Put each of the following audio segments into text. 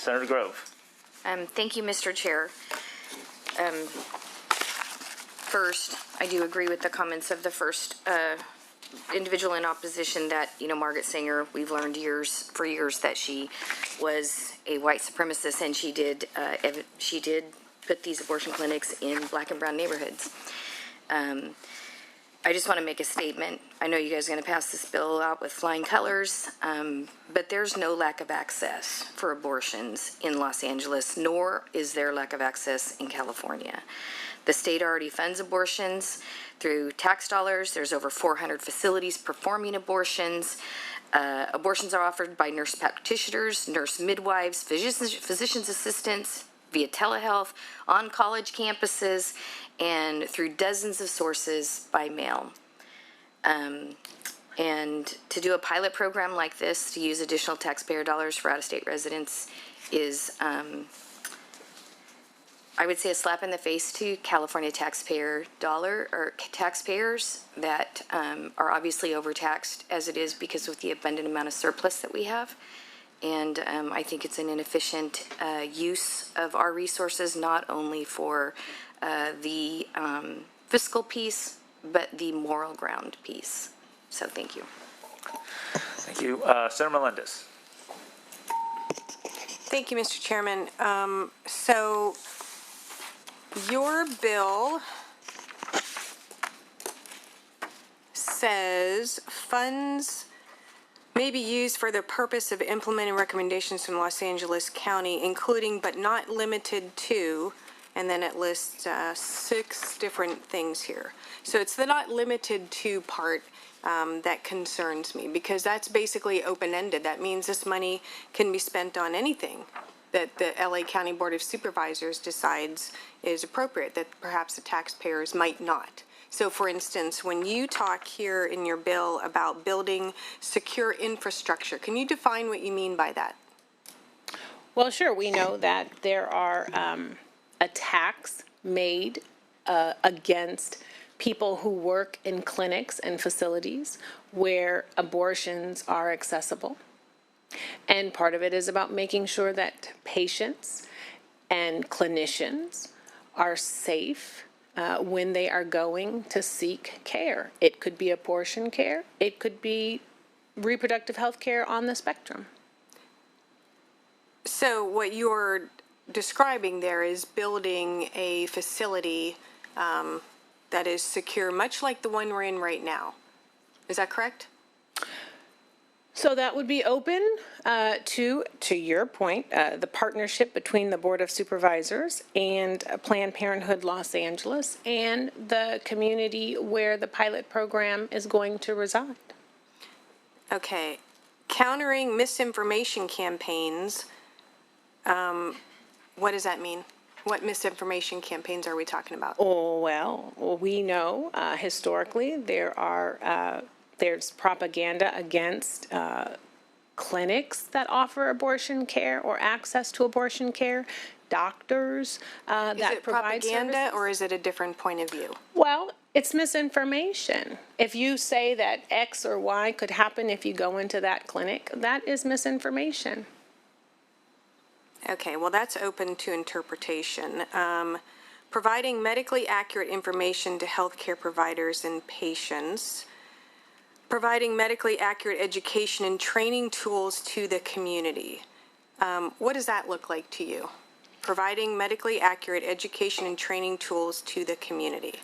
Senator Grove. Thank you, Mr. Chair. First, I do agree with the comments of the first individual in opposition that, Margaret Sanger, we've learned for years that she was a white supremacist, and she did put these abortion clinics in black and brown neighborhoods. I just want to make a statement. I know you guys are going to pass this bill out with flying colors, but there's no lack of access for abortions in Los Angeles, nor is there lack of access in California. The state already funds abortions through tax dollars. There's over 400 facilities performing abortions. Abortions are offered by nurse practitioners, nurse midwives, physician's assistants, via telehealth, on college campuses, and through dozens of sources by mail. And to do a pilot program like this, to use additional taxpayer dollars for out-of-state residents is, I would say, a slap in the face to California taxpayers that are obviously overtaxed as it is because of the abundant amount of surplus that we have. And I think it's an inefficient use of our resources, not only for the fiscal piece, but the moral ground piece. So thank you. Thank you. Senator Melendez. Thank you, Mr. Chairman. So your bill says funds may be used for the purpose of implementing recommendations from Los Angeles County, including but not limited to, and then it lists 6 different things here. So it's the not limited to part that concerns me, because that's basically open-ended. That means this money can be spent on anything that the LA County Board of Supervisors decides is appropriate, that perhaps the taxpayers might not. So, for instance, when you talk here in your bill about building secure infrastructure, can you define what you mean by that? Well, sure. We know that there are attacks made against people who work in clinics and facilities where abortions are accessible. And part of it is about making sure that patients and clinicians are safe when they are going to seek care. It could be abortion care. It could be reproductive health care on the spectrum. So what you're describing there is building a facility that is secure, much like the one we're in right now. Is that correct? So that would be open to your point, the partnership between the Board of Supervisors and Planned Parenthood Los Angeles and the community where the pilot program is going to reside. Okay. Countering misinformation campaigns, what does that mean? What misinformation campaigns are we talking about? Oh, well, we know historically there's propaganda against clinics that offer abortion care or access to abortion care, doctors that provide services. Is it propaganda or is it a different point of view? Well, it's misinformation. If you say that X or Y could happen if you go into that clinic, that is misinformation. Okay, well, that's open to interpretation. Providing medically accurate information to healthcare providers and patients. Providing medically accurate education and training tools to the community. What does that look like to you? Providing medically accurate education and training tools to the community.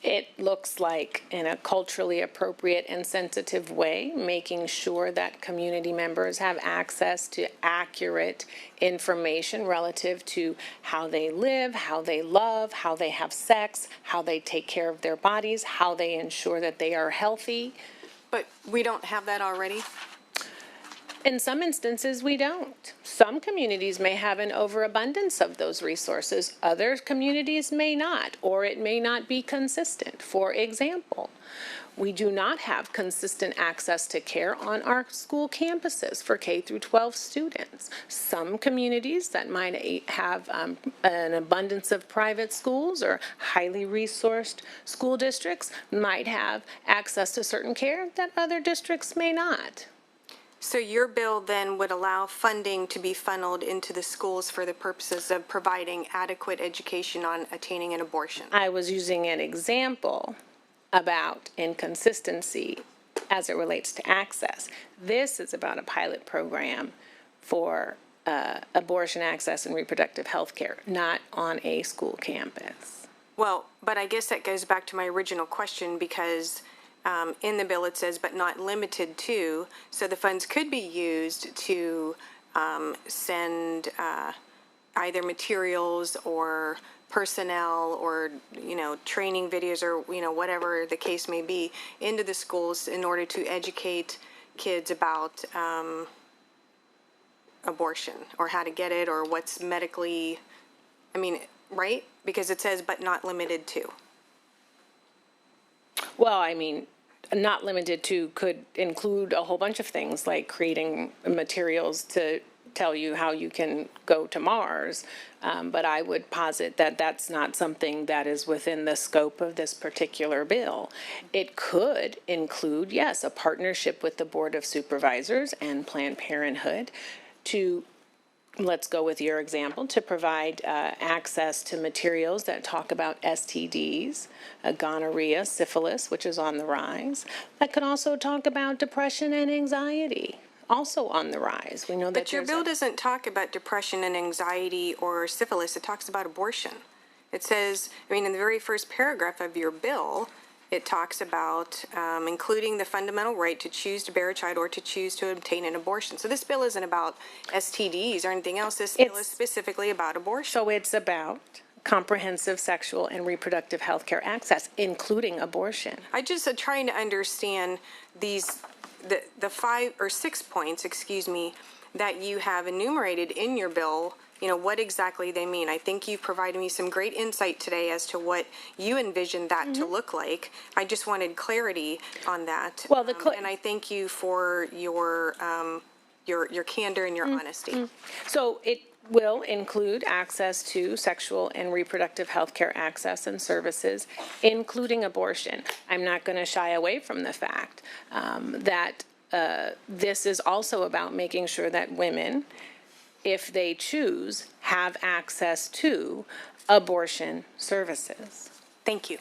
It looks like, in a culturally appropriate and sensitive way, making sure that community members have access to accurate information relative to how they live, how they love, how they have sex, how they take care of their bodies, how they ensure that they are healthy. But we don't have that already? In some instances, we don't. Some communities may have an overabundance of those resources. Other communities may not, or it may not be consistent. For example, we do not have consistent access to care on our school campuses for K through 12 students. Some communities that might have an abundance of private schools or highly resourced school districts might have access to certain care that other districts may not. So your bill then would allow funding to be funneled into the schools for the purposes of providing adequate education on attaining an abortion? I was using an example about inconsistency as it relates to access. This is about a pilot program for abortion access and reproductive health care, not on a school campus. Well, but I guess that goes back to my original question because in the bill it says, but not limited to, so the funds could be used to send either materials or personnel or, training videos or, whatever the case may be into the schools in order to educate kids about abortion or how to get it or what's medically, right? Because it says, but not limited to. Well, not limited to could include a whole bunch of things like creating materials to tell you how you can go to Mars. But I would posit that that's not something that is within the scope of this particular bill. It could include, yes, a partnership with the Board of Supervisors and Planned Parenthood to, let's go with your example, to provide access to materials that talk about STDs, gonorrhea, syphilis, which is on the rise. That could also talk about depression and anxiety, also on the rise. We know that But your bill doesn't talk about depression and anxiety or syphilis. It talks about abortion. It says, in the very first paragraph of your bill, it talks about including the fundamental right to choose to bear a child or to choose to obtain an abortion. So this bill isn't about STDs or anything else. This bill is specifically about abortion. So it's about comprehensive sexual and reproductive health care access, including abortion. I just trying to understand the 5 or 6 points, that you have enumerated in your bill, what exactly they mean. I think you've provided me some great insight today as to what you envision that to look like. I just wanted clarity on that. Well, and I thank you for your candor and your honesty. So it will include access to sexual and reproductive health care access and services, including abortion. I'm not going to shy away from the fact that this is also about making sure that women, if they choose, have access to abortion services. Thank you.